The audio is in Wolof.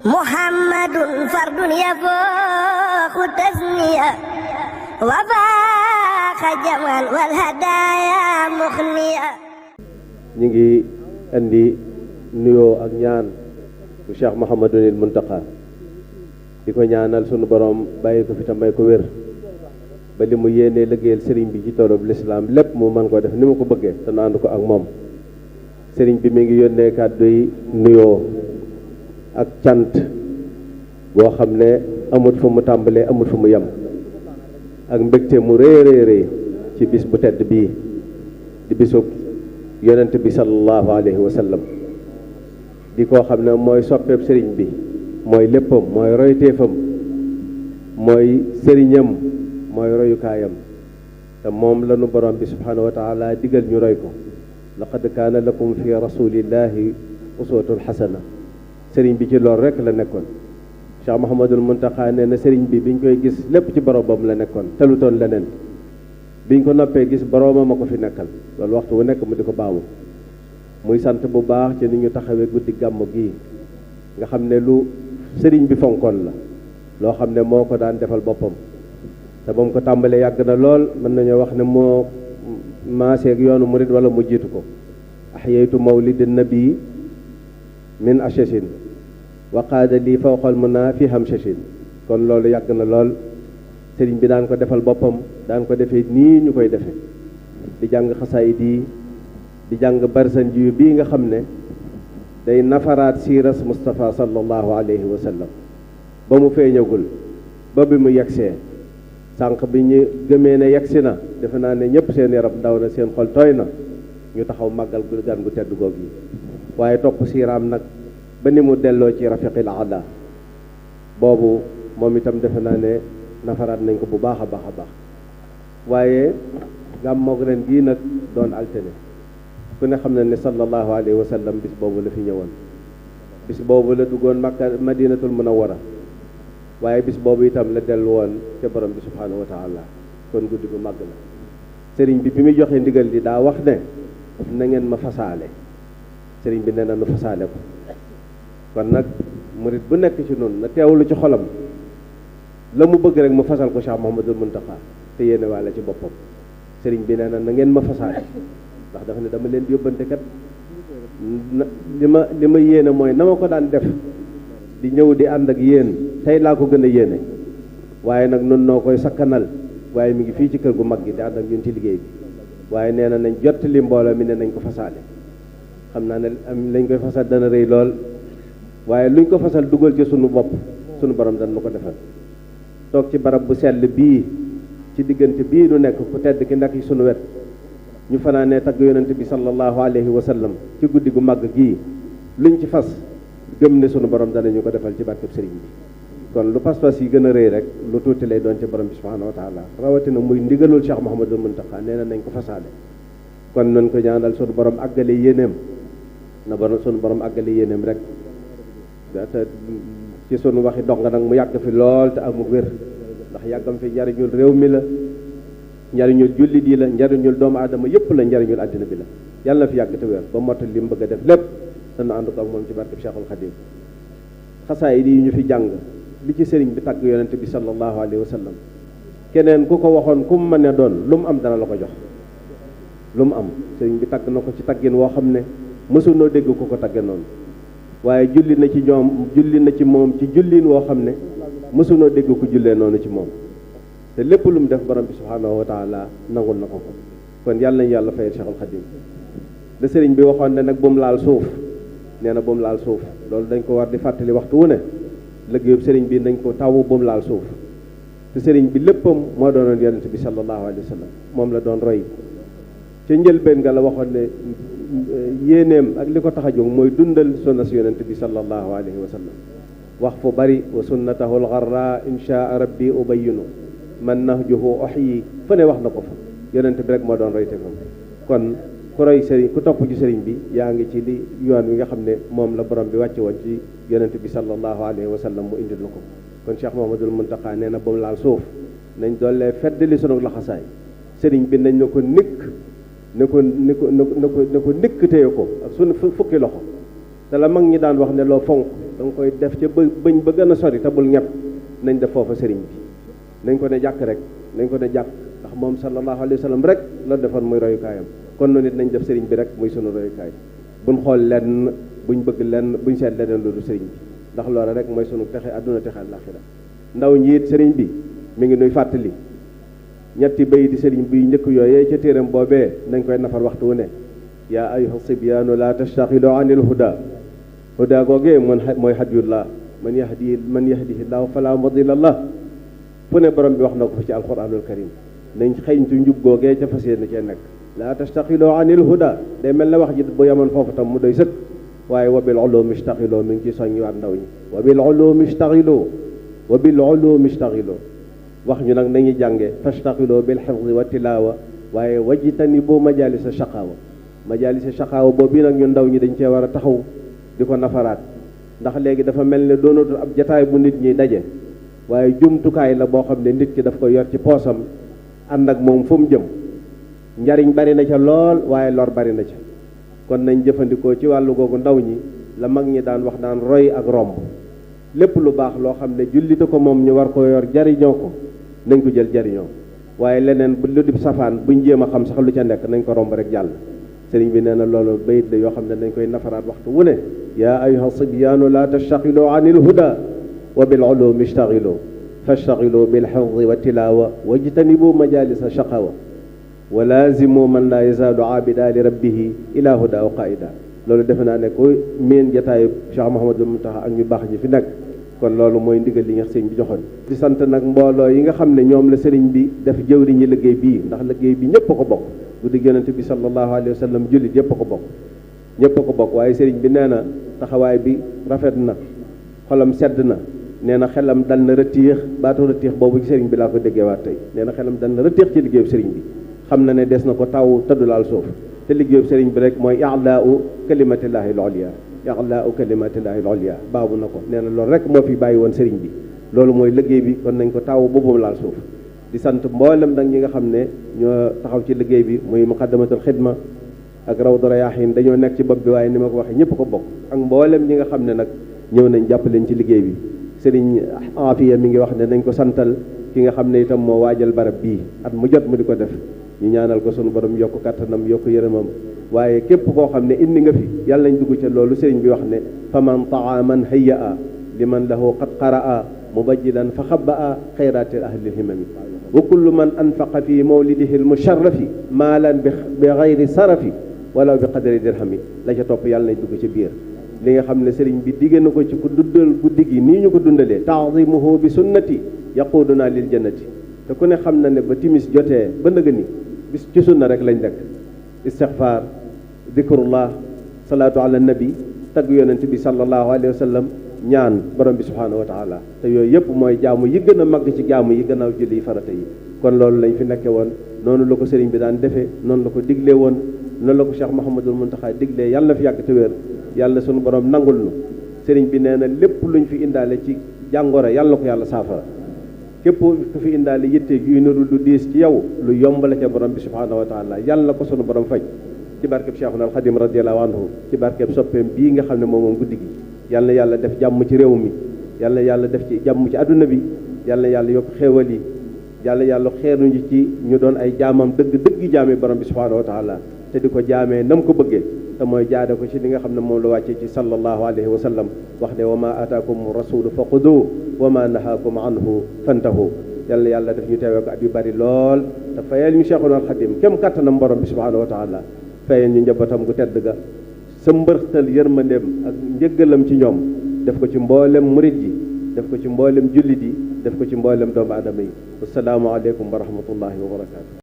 Muhammadun fardun yafooqu tasniya wa faaqa jamal wal hadaaya muxniya. ñu ngi indi nuyoo ak ñaan bu Cheikh Mouhamadunil Muntaqa di ko ñaanal sunu borom bàyyi ko fi te may ko wér ba li mu yéenee liggéeyal sëriñ bi ci toolub lislaam lépp mu mën koo def ni mu ko bëggee te nu ànd ko ak moom. sëriñ bi mi ngi yónnee kàddu yi nuyoo ak cant boo xam ne amut fu mu tàmbalee amut fu mu yem ak mbégte mu rëy ci bis bu tedd bii di bisub yonent bi sallallahu alayhi wa sallam di koo xam ne mooy soppeeb sëriñ bi mooy léppam mooy royteefam mooy sëriñam mooy royukaayam te moom la nu borom bi subhanahu wa taala digal ñu roy ko laqad kaana lakum fi rasulillahi uswatun xasana. sëriñ bi ci loolu rek la nekkoon. Cheikh Mouhamadul Muntaqa nee na sëriñ bi biñ koy gis lépp ci boromam la nekkoon telutoon leneen biñ ko noppee gis boromam a ko fi nekkal loolu waxtu wu nekk mu di ko baamu muy sant bu baax ci ni ñu taxawee guddi gàmm gii nga xam ne lu sëriñ bi fonkoon la loo xam ne moo ko daan defal boppam te ba mu ko tàmbalee yàgg na lool mën nañoo wax ne moo maaseeg yoonu murid wala mu jiitu ko ahyaytu mawlidin nabi min ashashin wa qaada lii fawqal muna fi hamshashin kon loolu yàgg na lool sëriñ bi daan ko defal boppam daan ko defee nii ñu koy defe di jàng xasaayid yi di jàng barsan ji bii nga xam ne day nafaraat siiras Mustafa sallallahu alayhi wa sallam ba mu feeñagul ba bi mu yegsee sànq bi ñu gëmee ne yegsi na defe naa ne ñëpp seen yaram daw na seen xol tooy na ñu taxaw màggal gu gan gu tedd goog yi waaye topp siiraam nag ba ni mu delloo ci rafiqil aada boobu moom itam defe naa ne nafaraat nañ ko bu baax a baax a baax waaye gàmmoog ren gii nag doon altine ku ne xam na ne sallallahu alayhi wa sallam bis boobu la fi ñëwoon bis boobu la duggoon makka madinatul munawwara waaye bis boobu itam la dellu woon ca borom bi subhanahu wa taala kon guddi gu màgg la sëriñ bi muy joxe ndigal di daa wax ne na ngeen ma fasaale sëriñ bi nee na nu fasaale ko kon nag murit bu nekk ci noonu na teewlu ci xolam la mu bëgg rek mu fasal ko Cheikh Mouhamadul Muntaqa te yéene waale ci boppam sëriñ bi nee na na ngeen ma fasaale ndax dafa ne dama leen di yóbbante kat li ma yéene mooy na ma ko daan def di ñëw di ànd ak yéen tey laa ko gën a yéene waaye nag nun noo koy sakkanal waaye mi ngi fii ci kër gu mag gi di ànd ak ñun ci liggéey bi waaye nee na nañ jot li mbooloo mi ne nañ ko fasaale xam naa ne lañ koy fasal dana rëy lool waaye luñ ko fasal dugal ci sunu bopp sunu borom dañ nu ko defal toog ci barab bu sell bii ci diggante bii nu nekk ku tedd ki nekk ci sunu wet ñu fanaanee tagg yonent bi sallallahu alayhi wa sallam ci guddi gu màgg gii luñ ci fas gëm ne sunu borom danañu ko defal ci barkeb sëriñ bi kon lu pas-pas yi gën a rëy rek lu tuuti lay doon ci borom bi subhanahu wa taala rawatina muy ndigalul Cheikh Mouhamadul Muntaqa nee na nañ ko fasaale kon nañ ko ñaanal sunu borom àggale yéeneem na borom sunu borom àggale yéeneem rek te ci sunu waxi dong nag mu yàgg fi lool te amul wér ndax yàggam fi njariñul réew mi la njariñul jullit yi la njariñul doomu aadama yëpp la njariñul àddina bi la yàlla na fi yàgg te wér ba mottali li mu bëgg a def lépp dana ànd ko ak moom ci barkeb Cheikhul Khadim xasaayid yi ñu fi jàng li ci sëriñ bi tagg yonent bi sallallahu alayhi wa sallam keneen ku ko waxoon ku mu mën a doon lu mu am dana la ko jox lu mu am sëriñ bi tagg na ko ci taggin woo xam ne mësunoo dégg ku ko tagge noonu waaye julli na ci ñoom julli na ci moom ci jullin woo xam ne mësunoo dégg ku jullee noonu ci moom te lépp lu mu def borom bi subhanahu wa taala nangul na ko ko kon yàlla nañu yàlla fayal Cheikhul Khadim da sëriñ bi waxoon ne nag bu mu laal suuf nee na bu mu laal suuf loolu dañ ko war di fàttali waxtu wu ne liggéeyub sëriñ bi dañ ko taw bu mu laal suuf te sëriñ bi léppam moo doonoon yonent bi sallallahu alayhi wa sallam moom la doon roy ca njëlbeen nga la waxoon ne yéeneem ak li ko tax a jóg mooy dundal sunna si yonent bi sallallahu alayhi wa sallam wax fu bari wa sunnatahu algarra inshaa rabbi ubayinu man nahjuhu ohyi fu ne wax na ko fa yonent bi rek moo doon roy te fam kon ku roy sëriñ ku topp ci sëriñ bi yaa ngi ci li yoon wi nga xam ne moom la borom bi wàcce woon ci yonent bi sallallahu alayhi wa sallam mu indil na ko kon Cheikh Mouhamadul Muntaqa nee na ba mu laal suuf nañ doollee feddali sunu laxasaay sëriñ bi nañ na ko nikk ne ko nikk téye ko ak sunu fukki loxo te la mag ñi daan wax ne loo fonk da nga koy def ca bëñ ba gën a sori te bul ñepp nañ def foofa sëriñ bi nañ ko ne jàkk rek nañ ko ne jàkk ndax moom sallallahu alayhi wa sallam rek la defoon muy royukaayam kon noonu it nañ def sëriñ bi rek muy sunu royukaay buñ xool lenn buñ bëgg lenn buñ seet leneen loolu sëriñ bi ndax loola rek mooy sunu texe àdduna texe àllaaxira ndaw ñi it sëriñ bi mi ngi nuy fàttali ñetti bay di sëriñ bi njëkk yooyee ca téeram boobee nañ koy nafar waxtu wu ne yaa ayyuha sibyaanu la tastaxilu anil huda googee mooy hadiyullah man yahdihi llahu fala mudilla lah fu ne borom bi wax na ko fa ci alquranul karim nañ xëyñtu njub googee ca fas yéene cee nekk la tastaxilu anil huda day mel ne wax ji bu yemoon foofu tam mu doy sëkk waaye wa bil ulumi istaxilu mi ngi ci soññi waat ndaw ñi wa bil ulumi istaxilu wax ñu nag nañuy jànge fastaxilu bil xifdi wa tilaawa waaye wajtanibu majalisa shaqaawa boobu nag ñun ndaw ñi dañ cee war a taxaw di ko nafaraat ndax léegi dafa mel ne doonatul ab jataay bu nit ñi daje waaye jumtukaay la boo xam ne nit ki daf ko yor ci poosam ànd ak moom fu mu jëm njariñ bari na ca lool waaye lor bari na ca kon nañ jëfandikoo ci wàllu googu ndaw ñi la mag ñi daan wax daan roy ak romb lépp lu baax loo xam ne jullite ko moom ñu war ko yor jariñoo ko nañ ko jël jariñoo waaye leneen bu lu dib safaan buñ jéem a xam sax lu ca nekk nañ ko romb rek jàll sëriñ bi nee na loolu bayit la yoo xam ne dañ koy nafaraat waxtu wu ne yaa ayyuha sibyaanu la tastaxilu anil huda wa bil ulumi istaxilu fastaxilu bil xifdi wa tilaawa wajtanibu majalisa shaqawa wa laazimu man la yazaalu aabida li rabbihi ila huda wa qaida loolu defe naa ne ko miin jataayu Cheikh Mouhamadul Mountakha ak ñu baax ñi fi nekk kon loolu mooy ndigal li nga sëriñ bi joxoon di sant nag mbooloo yi nga xam ne ñoom la sëriñ bi def jëwriñi liggéey bii ndax liggéey bi ñëpp a ko bokk guddi yonent bi sallallahu alayhi wa sallam jullit yëpp a ko bokk waaye sëriñ bi nee na taxawaay bi rafet na xolam sedd na nee na xelam dal na rëtiix baatu rëtiix boobu ci sëriñ bi laa ko déggee waat tey nee na xelam dal na rëtiix ci liggéeyu sëriñ bi xam na ne des na ko taw tëddulaal suuf te liggéeyu sëriñ bi rek mooy i'laa'u kalimatillahi al-ulya baabu na ko nee na loolu rek moo fi bàyyi woon sëriñ bi loolu mooy liggéey bi kon nañ ko taw boobu laal suuf di sant mboolem nag ñi nga xam ne ñoo taxaw ci liggéey bi muy muqaddamatul xidma ak rawdu rayaahin dañoo nekk ci bopp bi waaye ni ma ko waxee ñëpp ko bokk ak mboolem ñi nga xam ne nag ñëw nañ jàpp leen ci liggéey bi sëriñ Afiya mi ngi wax ne nañ ko santal ki nga xam ne itam moo waajal barab bii at mu jot mu di ko def ñu ñaanal ko sunu borom yokk kattanam yokk yërëmam waaye képp koo xam ne indi nga fi yàlla nañ dugg ca loolu sëriñ bi wax ne faman taaman hayya liman lahu qad qaraa mubajjilan fa xabaa xayraati ahli lhimami wa kullu man anfaqa fi mawlidihi almusharrafi maalan bi gayri sarafi walaw bi qadri dirhami la ca topp yàlla nañ dugg ci biir li nga xam ne sëriñ bi digée na ko ci ku duddal guddi gi nii ñu ko dundalee taazimuhu bi sunnati yaquduna lil jannati te ku ne xam na ne ba timis jotee ba ndëgg ni bis ci sunna rek lañ nekk istixfaar dikrullah salaatu ala nabi tagg yonent bi sallallahu alayhi wa sallam ñaan borom bi subhaanahu wa taala te yooyu yëpp mooy jaamu yi gën a màgg ci jaamu yi gannaaw julli yi farata yi kon loolu lañ fi nekke woon noonu la ko sëriñ bi daan defee noonu la ko diglee woon noonu la ko Cheikh Mouhamadul Mountakha diglee yàlla na fi yàgg te wér yàlla sunu borom nangul nu sëriñ bi nee na lépp luñ fi indaale ci jàngoro yàlla na ko yàlla saafara képp ku fi indaale yitte yuy nuru lu diis ci yow lu yomb la ca borom bi subhaanahu wa taala yàlla na ko sunu borom faj ci barkeb Cheikhuna al Xadim radiyallahu anhu ci barkeb soppeem bii nga xam ne moom guddi gi yàlla na yàlla def jàmm ci réew mi yàlla na yàlla def ci jàmm ci adduna bi yàlla na yàlla yokk xéewal yi yàlla xeeruñu ci ñu doon ay jaamam dëgg jaami borom bi subhaanahu wa taala te di ko jaamee nam ko bëggee te mooy jaade ko ci li nga xam ne moom la wàccee ci sallallahu alayhi wa sallam wax ne wa ma ataakum rasulu fa xudu wa ma nahaakum anhu fantahu yàlla na yàlla def ñu teewee ko at yu bari lool te fayal ñu Cheikhuna al Xadim kem kattanam borom bi subhaanahu wa taala fayal ñu njabootam gu tedd ga sa mbërtal yërmandeem ak njëggalam ci ñoom def ko ci mboolem murit yi def ko ci mboolem jullit yi def ko ci mboolem doomu aadama yi assalaamu aleykum wa rahmatullahi wa barakaatu